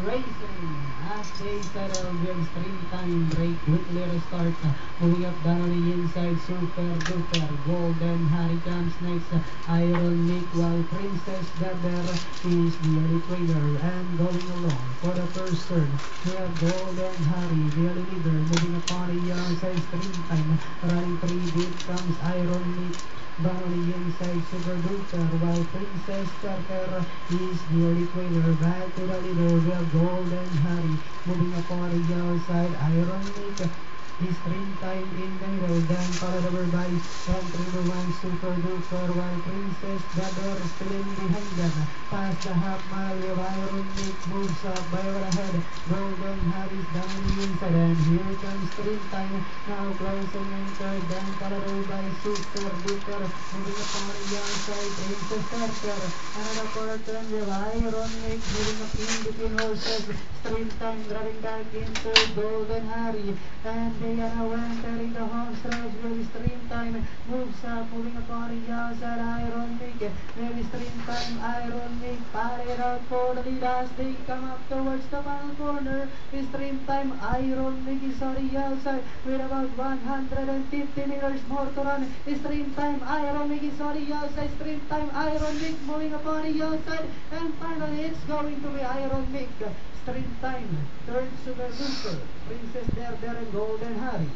racing as they settle with stream time break. Quickly restart. Moving up down on the inside. Super Duper. Golden Harry comes next. Iron Nick while Princess Beber is the early trainer and going along for the first turn. We have Golden Harry, the early leader, moving upon the outside stream time. Running 3 deep comes Iron Nick. Down on the inside, Super Duper, while Princess Carter is the early trailer. Back to the leader, we have Golden Harry. Moving upon the outside, Iron Nick. His stream time in the middle, then followed over by entry number 1, Super Duper, while Princess Beber still in behind them. Past the half mile, we have Iron Nick moves up by over ahead. Golden Harry's down on the inside, and here comes stream time. Now closing in third, then followed over by Super Duper, moving upon the outside, Princess Carter. Another quarter, we have Iron Nick moving up in between horses. Stream time driving back into Golden Harry, and they are now entering the home stretch with stream time moves up, moving upon the outside. Iron Nick, very stream time. Iron Nick parted out for the lead as they come up towards the final corner. Stream time. Iron Nick is on the outside with about 150 meters more to run. Stream time. Iron Nick is on the outside. Stream time. Iron Nick moving upon the outside, and finally it's going to be Iron Nick. Stream time. Third, Super Duper, Princess Beber, and Golden Harry.